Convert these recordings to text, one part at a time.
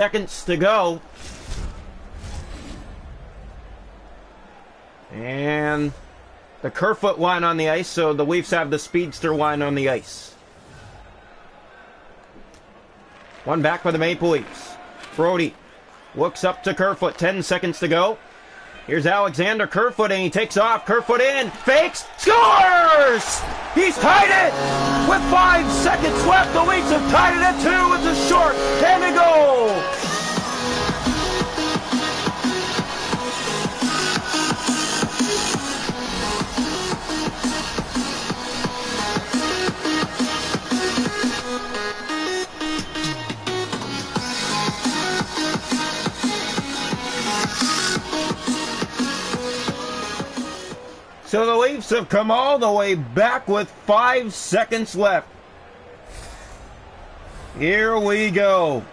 seconds to go. And the Kerfoot line on the ice, so the Leafs have the Speedster line on the ice. One back by the Maple Leafs. Brody looks up to Kerfoot, 10 seconds to go. Here's Alexander Kerfoot, and he takes off. Kerfoot in, fakes, scores! He's tied it! With 5 seconds left, the Leafs have tied it at 2. It's a short and a goal! So the Leafs have come all the way back with 5 seconds left. Here we go.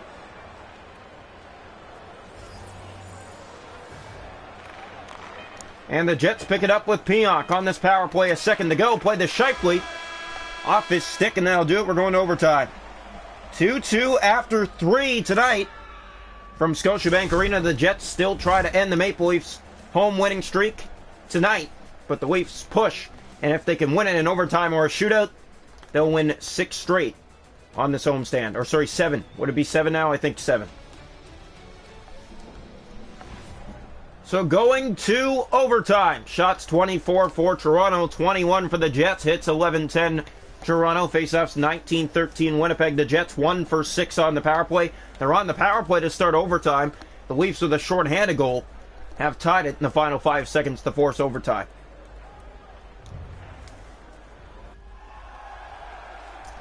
And the Jets pick it up with Pionk on this power play. A second to go. Play the Shifley off his stick, and that'll do it. We're going to overtime. 2-2 after 3 tonight from Scotiabank Arena. The Jets still try to end the Maple Leafs' home winning streak tonight. But the Leafs push, and if they can win it in overtime or a shootout, they'll win 6 straight on this homestand. Or, sorry, 7. Would it be 7 now? I think 7. So going to overtime. Shots 24 for Toronto, 21 for the Jets. Hits 11-10 Toronto. Faceoffs 19-13 Winnipeg. The Jets 1 for 6 on the power play. They're on the power play to start overtime. The Leafs with a shorthanded goal have tied it in the final 5 seconds to force overtime.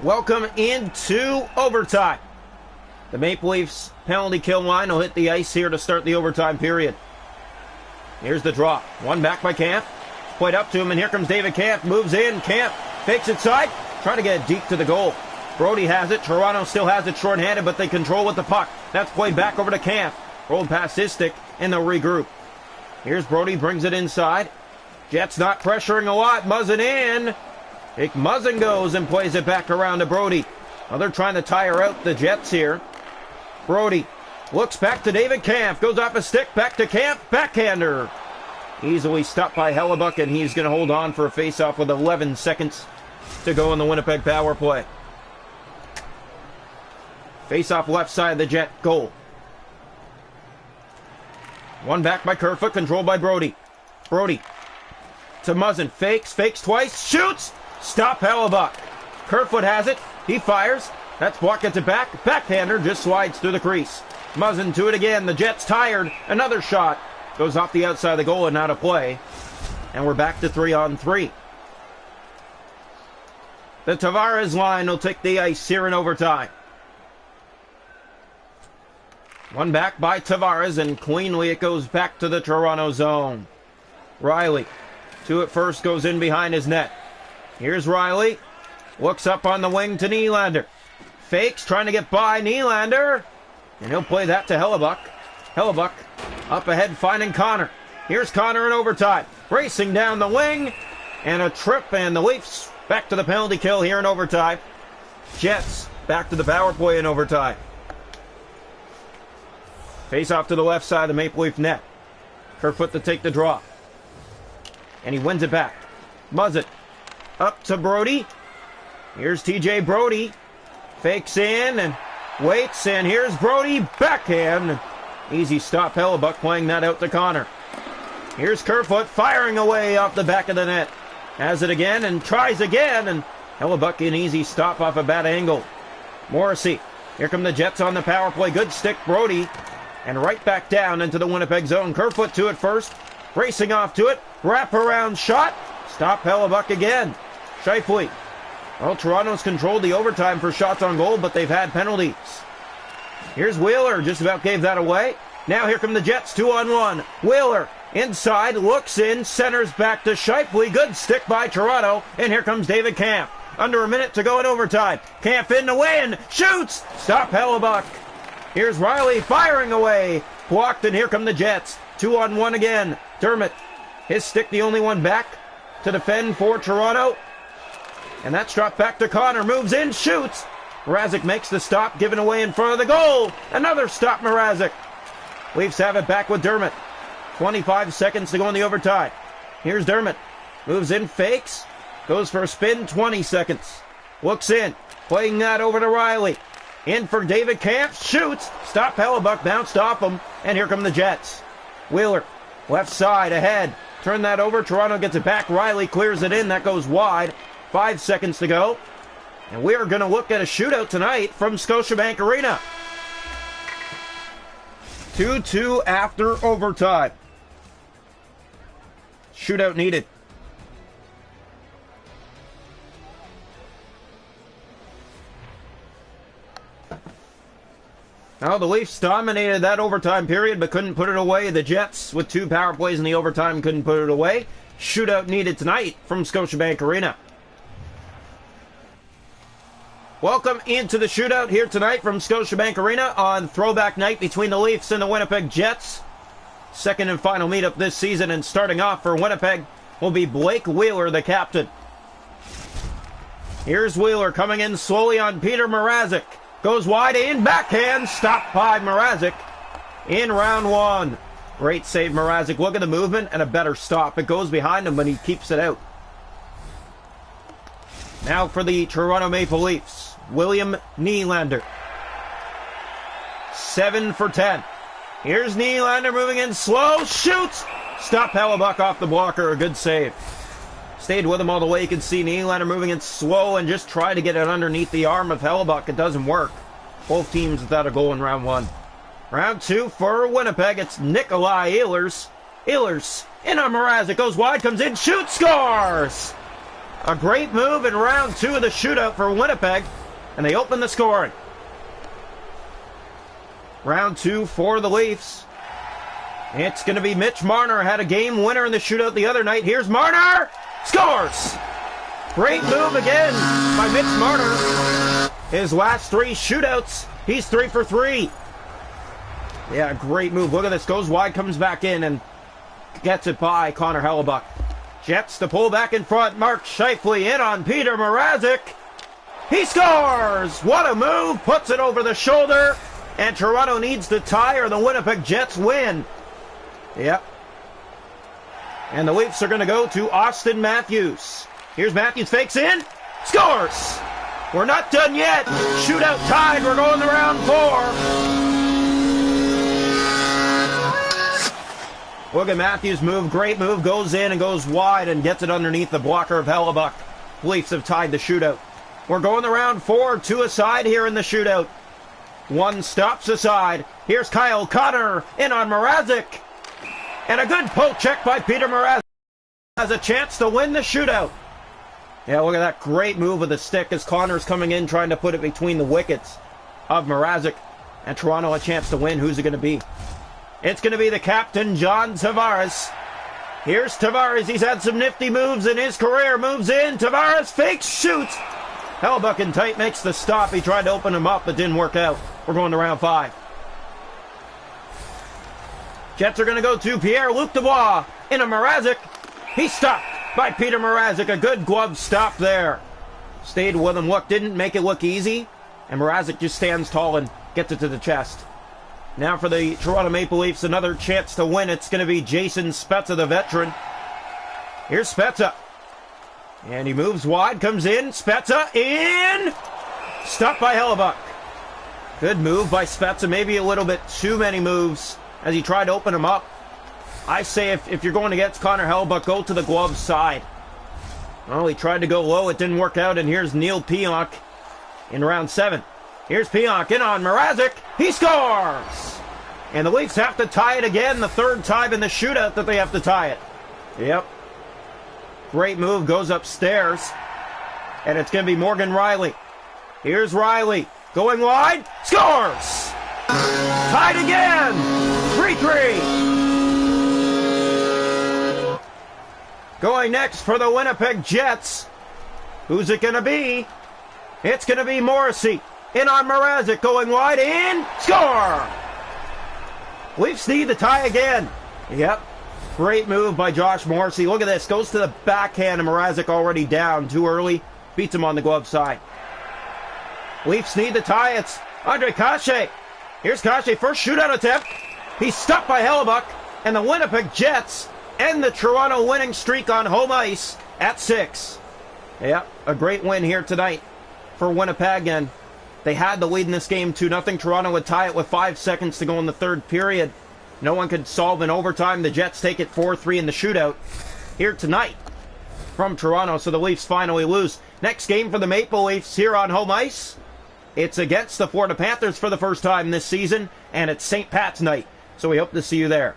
Welcome into overtime. The Maple Leafs penalty kill line will hit the ice here to start the overtime period. Here's the draw. One back by Kampf. Played up to him, and here comes David Kampf. Moves in. Kampf fakes it side. Trying to get it deep to the goal. Brody has it. Toronto still has it shorthanded, but they control with the puck. That's played back over to Kampf. Rolled past his stick, and they'll regroup. Here's Brody. Brings it inside. Jets not pressuring a lot. Muzzin in. Big Muzzin goes and plays it back around to Brody. Well, they're trying to tire out the Jets here. Brody looks back to David Kampf. Goes off a stick. Back to Kampf. Backhander. Easily stopped by Hellebuck, and he's going to hold on for a faceoff with 11 seconds to go in the Winnipeg power play. Faceoff left side of the Jet goal. One back by Kerfoot. Controlled by Brody. Brody to Muzzin. Fakes twice. Shoots! Stop Hellebuck. Kerfoot has it. He fires. That's blocked. Gets it back. Backhander just slides through the crease. Muzzin to it again. The Jets tired. Another shot. Goes off the outside of the goal and out of play. And we're back to 3-on-3. The Tavares line will take the ice here in overtime. One back by Tavares, and cleanly it goes back to the Toronto zone. Riley to it first, goes in behind his net. Here's Riley. Looks up on the wing to Nylander. Fakes, trying to get by Nylander. And he'll play that to Hellebuck. Hellebuck up ahead, finding Connor. Here's Connor in overtime. Racing down the wing. And a trip, and the Leafs back to the penalty kill here in overtime. Jets back to the power play in overtime. Face off to the left side of the Maple Leaf net. Kerfoot to take the draw. And he wins it back. Muzzin up to Brody. Here's TJ Brody. Fakes in and waits, and here's Brody. Backhand. Easy stop. Hellebuck playing that out to Connor. Here's Kerfoot firing away off the back of the net. Has it again and tries again, and Hellebuck an easy stop off a bad angle. Morrissey. Here come the Jets on the power play. Good stick, Brody. And right back down into the Winnipeg zone. Kerfoot to it first. Racing off to it. Wraparound shot. Stop Hellebuck again. Shifley. Well, Toronto's controlled the overtime for shots on goal, but they've had penalties. Here's Wheeler. Just about gave that away. Now here come the Jets. 2-on-1. Wheeler inside. Looks in. Centers back to Shifley. Good stick by Toronto. And here comes David Kampf. Under a minute to go in overtime. Kampf in to win. Shoots. Stop Hellebuck. Here's Riley firing away. Blocked, and here come the Jets. 2-on-1 again. Dermott. His stick the only one back to defend for Toronto. And that's dropped back to Connor. Moves in. Shoots. Mrazek makes the stop, given away in front of the goal. Another stop, Mrazek. Leafs have it back with Dermott. 25 seconds to go in the overtime. Here's Dermott. Moves in, fakes. Goes for a spin, 20 seconds. Looks in. Playing that over to Riley. In for David Camp. Shoots. Stop Hellebuck. Bounced off him. And here come the Jets. Wheeler. Left side ahead. Turn that over. Toronto gets it back. Riley clears it in. That goes wide. 5 seconds to go. And we are going to look at a shootout tonight from Scotiabank Arena. 2-2 after overtime. Shootout needed. Now the Leafs dominated that overtime period but couldn't put it away. The Jets, with 2 power plays in the overtime, couldn't put it away. Shootout needed tonight from Scotiabank Arena. Welcome into the shootout here tonight from Scotiabank Arena on throwback night between the Leafs and the Winnipeg Jets. Second and final meetup this season, and starting off for Winnipeg will be Blake Wheeler, the captain. Here's Wheeler coming in slowly on Peter Mrazek. Goes wide in, backhand, stopped by Mrazek in round 1. Great save, Mrazek. Look at the movement and a better stop. It goes behind him, but he keeps it out. Now for the Toronto Maple Leafs, William Nylander. 7 for 10. Here's Nylander moving in slow, shoots! Stop Hellebuck off the blocker, a good save. Stayed with him all the way. You can see Nylander moving in slow and just try to get it underneath the arm of Hellebuck. It doesn't work. Both teams without a goal in round 1. Round 2 for Winnipeg, it's Nikolai Ehlers. Ehlers in on Mrazek, goes wide, comes in, shoots, scores! A great move in round 2 of the shootout for Winnipeg, and they open the scoring. Round 2 for the Leafs. It's going to be Mitch Marner. Had a game winner in the shootout the other night. Here's Marner! Scores! Great move again by Mitch Marner. His last 3 shootouts, he's 3 for 3. Yeah, great move. Look at this. Goes wide, comes back in, and gets it by Connor Hellebuck. Jets to pull back in front. Mark Scheifele in on Peter Mrazek. He scores! What a move! Puts it over the shoulder. And Toronto needs to tie or the Winnipeg Jets win. Yep. And the Leafs are going to go to Austin Matthews. Here's Matthews, fakes in. Scores! We're not done yet. Shootout tied. We're going to round 4. Look at Matthews' move. Great move. Goes in and goes wide and gets it underneath the blocker of Hellebuck. Leafs have tied the shootout. We're going to round 4. 2 aside here in the shootout. 1 stops aside. Here's Kyle Connor in on Mrazek. And a good poke check by Peter Mrazek. Has a chance to win the shootout. Yeah, look at that great move with the stick as Connor's coming in trying to put it between the wickets of Mrazek. And Toronto a chance to win. Who's it going to be? It's going to be the captain, John Tavares. Here's Tavares. He's had some nifty moves in his career. Moves in. Tavares fakes, shoots. Hellebuck in tight makes the stop. He tried to open him up, but didn't work out. We're going to round 5. Jets are going to go to Pierre-Luc Dubois in a Mrazek. He's stopped by Peter Mrazek. A good glove stop there. Stayed with him. Look, didn't make it look easy. And Mrazek just stands tall and gets it to the chest. Now for the Toronto Maple Leafs, another chance to win. It's going to be Jason Spezza, the veteran. Here's Spezza. And he moves wide, comes in. Spezza in. Stopped by Hellebuck. Good move by Spezza. Maybe a little bit too many moves as he tried to open him up. I say if you're going against Connor Hellebuck, go to the glove side. Well, he tried to go low. It didn't work out. And here's Neil Pionk in round 7. Here's Pionk in on Mrazek. He scores! And the Leafs have to tie it again. The 3rd time in the shootout that they have to tie it. Yep. Great move. Goes upstairs. And it's going to be Morgan Riley. Here's Riley. Going wide. Scores! Tied again! 3-3. Going next for the Winnipeg Jets. Who's it going to be? It's going to be Morrissey. In on Mrazek, going wide, in, score! Leafs need the tie again. Yep, great move by Josh Morrissey. Look at this, goes to the backhand, and Mrazek already down too early. Beats him on the glove side. Leafs need to tie. It's Andre Kase. Here's Kase, first shootout attempt. He's stopped by Hellebuck, and the Winnipeg Jets end the Toronto winning streak on home ice at 6. Yeah, a great win here tonight for Winnipeg, and they had the lead in this game 2-0. Toronto would tie it with 5 seconds to go in the third period. No one could solve in overtime. The Jets take it 4-3 in the shootout here tonight from Toronto, so the Leafs finally lose. Next game for the Maple Leafs here on home ice. It's against the Florida Panthers for the first time this season, and it's St. Pat's night, so we hope to see you there.